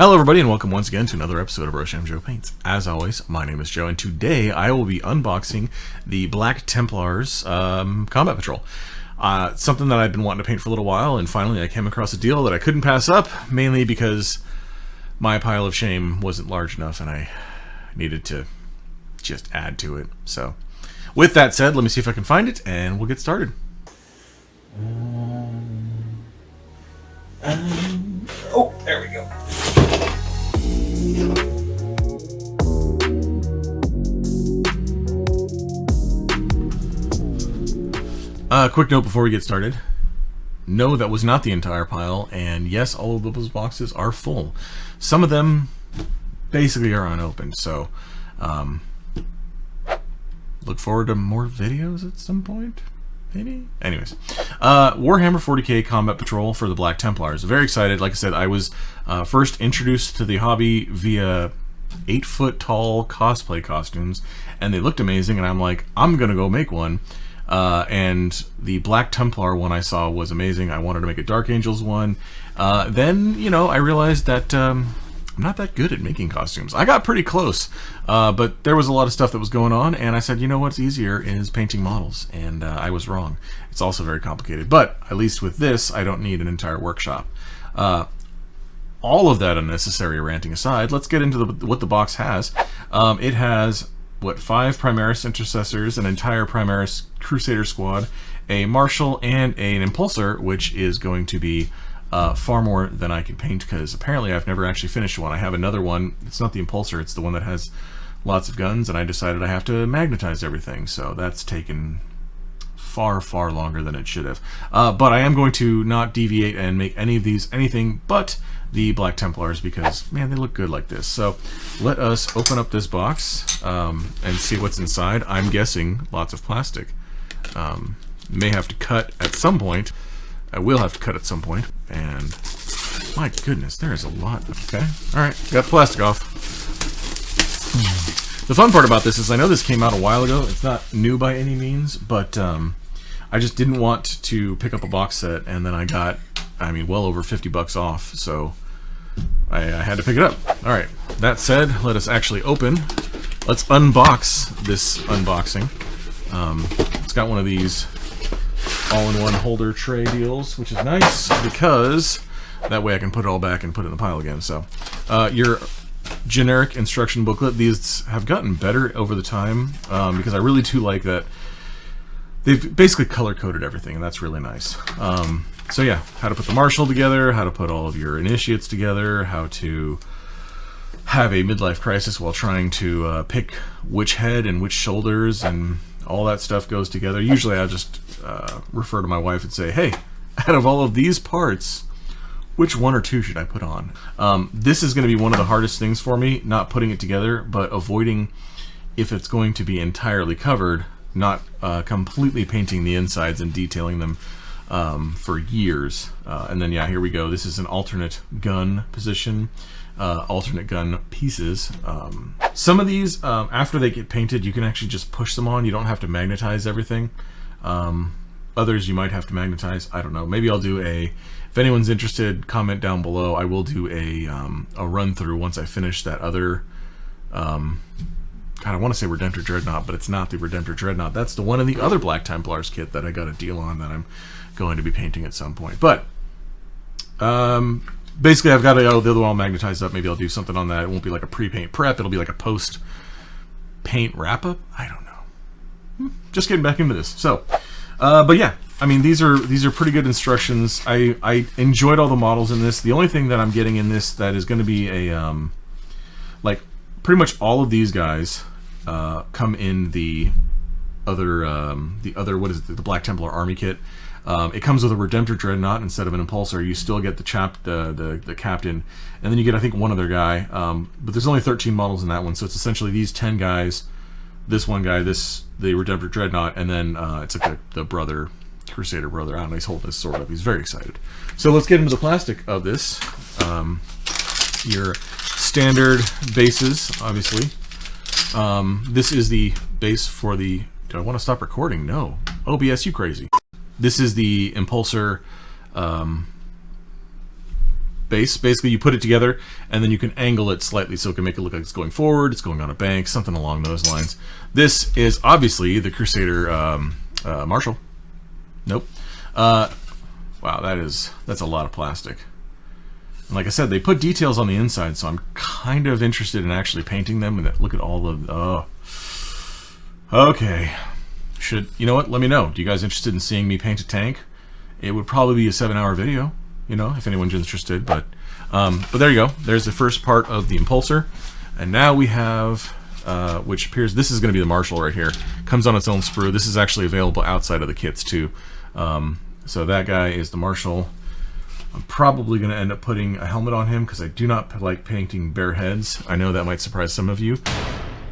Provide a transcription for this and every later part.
Hello everybody and welcome once again to another episode of Roshamjoe Paints. As always, my name is Joe and today I will be unboxing the Black Templars Combat Patrol. Something that I've been wanting to paint for a little while, and finally I came across a deal that I couldn't pass up, mainly because my pile of shame wasn't large enough and I needed to just add to it. So with that said, let me see if I can find it and we'll get started. Oh, there we go. Quick note before we get started. No, that was not the entire pile, and yes, all of those boxes are full. Some of them basically are unopened, so look forward to more videos at some point, maybe? Anyways, Warhammer 40k Combat Patrol for the Black Templars. Very excited. Like I said, I was first introduced to the hobby via 8-foot tall cosplay costumes, and they looked amazing, and I'm like, I'm gonna go make one. And the Black Templar one I saw was amazing. I wanted to make a Dark Angels one. Then, you know, I realized that I'm not that good at making costumes. I got pretty close, but there was a lot of stuff that was going on, and I said, you know what's easier is painting models, and I was wrong. It's also very complicated, but at least with this, I don't need an entire workshop. All of that unnecessary ranting aside, let's get into what the box has. It has, what, 5 Primaris Intercessors, an entire Primaris Crusader squad, a Marshal, and an Impulsor, which is going to be far more than I can paint, because apparently I've never actually finished one. I have another one. It's not the Impulsor, it's the one that has lots of guns, and I decided I have to magnetize everything, so that's taken far, far longer than it should have. But I am going to not deviate and make any of these anything but the Black Templars, because, man, they look good like this. So let us open up this box and see what's inside. I'm guessing lots of plastic. May have to cut at some point. I will have to cut at some point. And my goodness, there is a lot. Okay, all right, got the plastic off. The fun part about this is I know this came out a while ago. It's not new by any means, but I just didn't want to pick up a box set, and then I got, I mean, well over 50 bucks off, so I had to pick it up. All right, that said, let us actually open. Let's unbox this unboxing. It's got one of these all-in-one holder tray deals, which is nice because that way I can put it all back and put it in the pile again. So your generic instruction booklet, these have gotten better over the time because I really do like that they've basically color-coded everything, and that's really nice. So yeah, how to put the Marshal together, how to put all of your initiates together, how to have a midlife crisis while trying to pick which head and which shoulders, and all that stuff goes together. Usually I just refer to my wife and say, hey, out of all of these parts, which one or two should I put on? This is going to be one of the hardest things for me, not putting it together, but avoiding, if it's going to be entirely covered, not completely painting the insides and detailing them for years. And then, yeah, here we go. This is an alternate gun position, alternate gun pieces. Some of these, after they get painted, you can actually just push them on. You don't have to magnetize everything. Others you might have to magnetize. I don't know. Maybe I'll do a, if anyone's interested, comment down below. I will do a run through once I finish that other, God, I want to say Redemptor Dreadnought, but it's not the Redemptor Dreadnought. That's the one of the other Black Templars kit that I got a deal on that I'm going to be painting at some point. But basically I've got the other one all magnetized up. Maybe I'll do something on that. It won't be like a pre-paint prep. It'll be like a post-paint wrap-up. I don't know. Just getting back into this. So, but yeah, I mean, these are pretty good instructions. I enjoyed all the models in this. The only thing that I'm getting in this that is going to be a like pretty much all of these guys come in the other what is it, the Black Templar Army kit. It comes with a Redemptor Dreadnought instead of an Impulsor. You still get the captain, and then you get, I think, one other guy. But there's only 13 models in that one, so it's essentially these 10 guys, this one guy, the Redemptor Dreadnought, and then it's like the brother, Crusader brother. I don't know, he's holding his sword up. He's very excited. So let's get into the plastic of this. Your standard bases, obviously. This is the base for the... Do I want to stop recording? No. OBS, you crazy. This is the Impulsor base. Basically, you put it together, and then you can angle it slightly so it can make it look like it's going forward, it's going on a bank, something along those lines. This is obviously the Crusader Marshal. Nope. Wow, that's a lot of plastic. And like I said, they put details on the inside, so I'm kind of interested in actually painting them. And look at all of... Oh. Okay. You know what? Let me know. Do you guys interested in seeing me paint a tank? It would probably be a 7-hour video, you know, if anyone's interested. But there you go. There's the first part of the impulsor. And now we have, which appears, this is going to be the Marshal right here. Comes on its own sprue. This is actually available outside of the kits too. So that guy is the Marshal. I'm probably going to end up putting a helmet on him because I do not like painting bare heads. I know that might surprise some of you.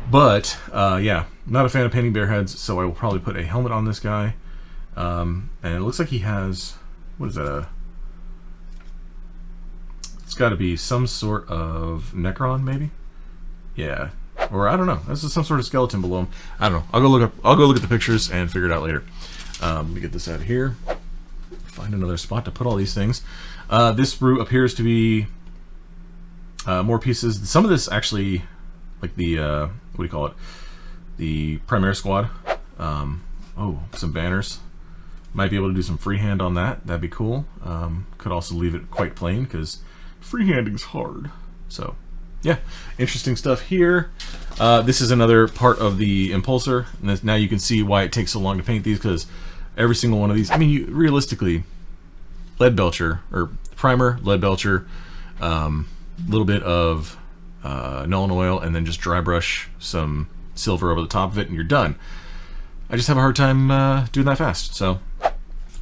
But, yeah, not a fan of painting bare heads, so I will probably put a helmet on this guy. And it looks like he has, what is that? It's got to be some sort of Necron, maybe? Yeah. Or I don't know. This is some sort of skeleton below him. I don't know. I'll go look at the pictures and figure it out later. Let me get this out of here. Find another spot to put all these things. This sprue appears to be more pieces. Some of this actually, like the what do you call it? The Primaire Squad. Oh, some banners. Might be able to do some freehand on that. That'd be cool. Could also leave it quite plain because freehanding's hard. So, yeah, interesting stuff here. This is another part of the impulsor. And now you can see why it takes so long to paint these, because every single one of these, I mean, realistically, lead belcher, or primer, lead belcher, little bit of Nuln Oil, and then just dry brush some silver over the top of it, and you're done. I just have a hard time doing that fast. So, a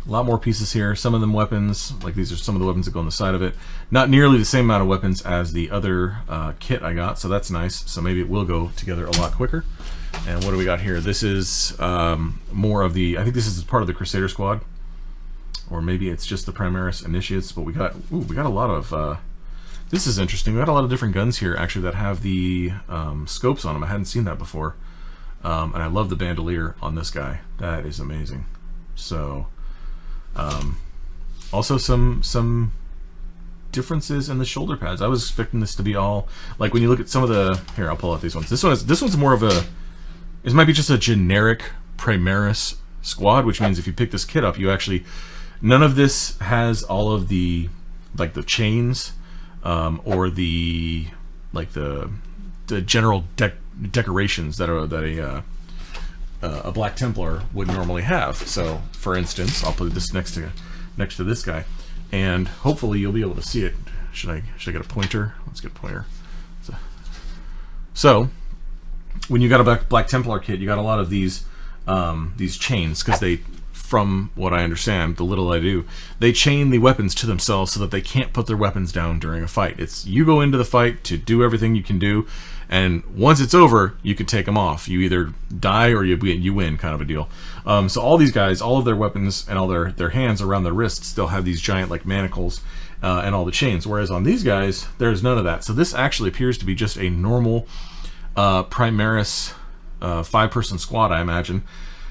lot more pieces here. Some of them weapons, like these are some of the weapons that go on the side of it. Not nearly the same amount of weapons as the other kit I got, so that's nice. So maybe it will go together a lot quicker. And what do we got here? This is more of the, I think this is part of the Crusader Squad. Or maybe it's just the Primaris Initiates, but we got a lot of, this is interesting. We got a lot of different guns here, actually, that have the scopes on them. I hadn't seen that before. And I love the bandolier on this guy. That is amazing. So, also some differences in the shoulder pads. I was expecting this to be all, like when you look at some of the, here, I'll pull out these ones. This one's more of a, this might be just a generic Primaris squad, which means if you pick this kit up, you actually, none of this has all of the, like the chains, or the, like the general decorations that a Black Templar would normally have. So, for instance, I'll put this next to this guy, and hopefully you'll be able to see it. Should I get a pointer? Let's get a pointer. So, when you got a Black Templar kit, you got a lot of these chains, because they, from what I understand, the little I do, they chain the weapons to themselves so that they can't put their weapons down during a fight. It's, you go into the fight to do everything you can do, and once it's over, you can take them off. You either die or you win, kind of a deal. So all these guys, all of their weapons and all their hands around their wrists still have these giant like manacles and all the chains, whereas on these guys, there's none of that. So this actually appears to be just a normal Primaris 5-person squad, I imagine.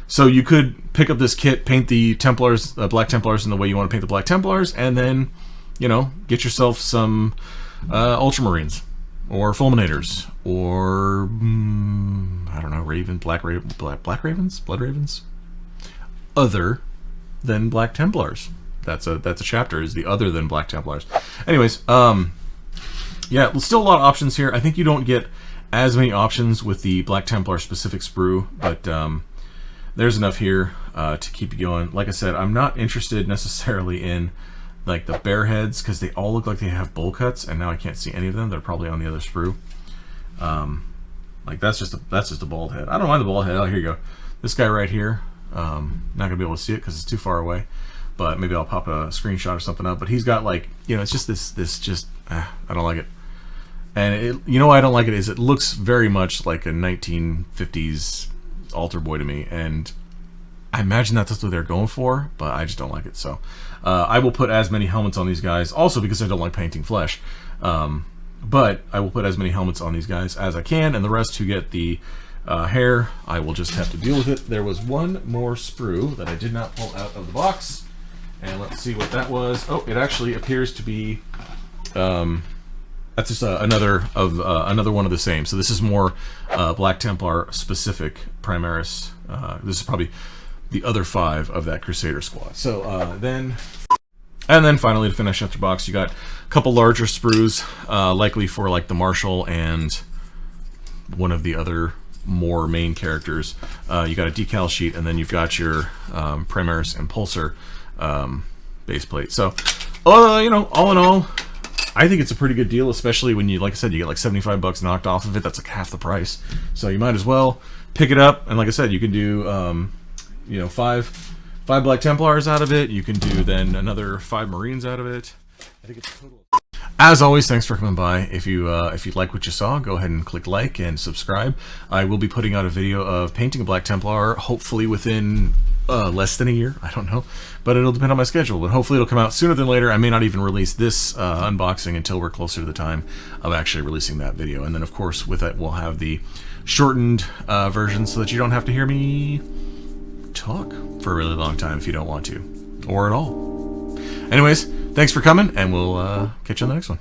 So you could pick up this kit, paint the Templars, Black Templars in the way you want to paint the Black Templars, and then, you know, get yourself some Ultramarines, or Fulminators, or I don't know, Black Ravens, Blood Ravens, other than Black Templars. That's a chapter, is the other than Black Templars. Anyways, yeah, still a lot of options here. I think you don't get as many options with the Black Templar specific sprue, but there's enough here to keep you going. Like I said, I'm not interested necessarily in like the bear heads, because they all look like they have bowl cuts, and now I can't see any of them. They're probably on the other sprue. Like that's just a bald head. I don't mind the bald head. Oh, here you go. This guy right here. Not gonna be able to see it because it's too far away, but maybe I'll pop a screenshot or something up. But he's got, like, you know, it's just this I don't like it. And it, you know why I don't like it is it looks very much like a 1950s altar boy to me, and I imagine that's what they're going for, but I just don't like it. So I will put as many helmets on these guys, also because I don't like painting flesh, but I will put as many helmets on these guys as I can, and the rest who get the hair, I will just have to deal with it. There was one more sprue that I did not pull out of the box, and let's see what that was. Oh, it actually appears to be That's just another one of the same. So this is more Black Templar specific Primaris. This is probably the other 5 of that Crusader squad. So then finally, to finish up the box, you got a couple larger sprues, likely for like the Marshal and one of the other more main characters. You got a decal sheet, and then you've got your Primaris Impulsor base plate. So, you know, all in all, I think it's a pretty good deal, especially when you, like I said, you get like 75 bucks knocked off of it. That's like half the price. So you might as well pick it up. And like I said, you can do, you know, five Black Templars out of it. You can do then another 5 Marines out of it. I think it's total. As always, thanks for coming by. If you like what you saw, go ahead and click like and subscribe. I will be putting out a video of painting a Black Templar, hopefully within less than a year. I don't know, but it'll depend on my schedule. But hopefully it'll come out sooner than later. I may not even release this unboxing until we're closer to the time of actually releasing that video. And then, of course, with it, we'll have the shortened version so that you don't have to hear me talk for a really long time if you don't want to, or at all. Anyways, thanks for coming, and we'll catch you on the next one.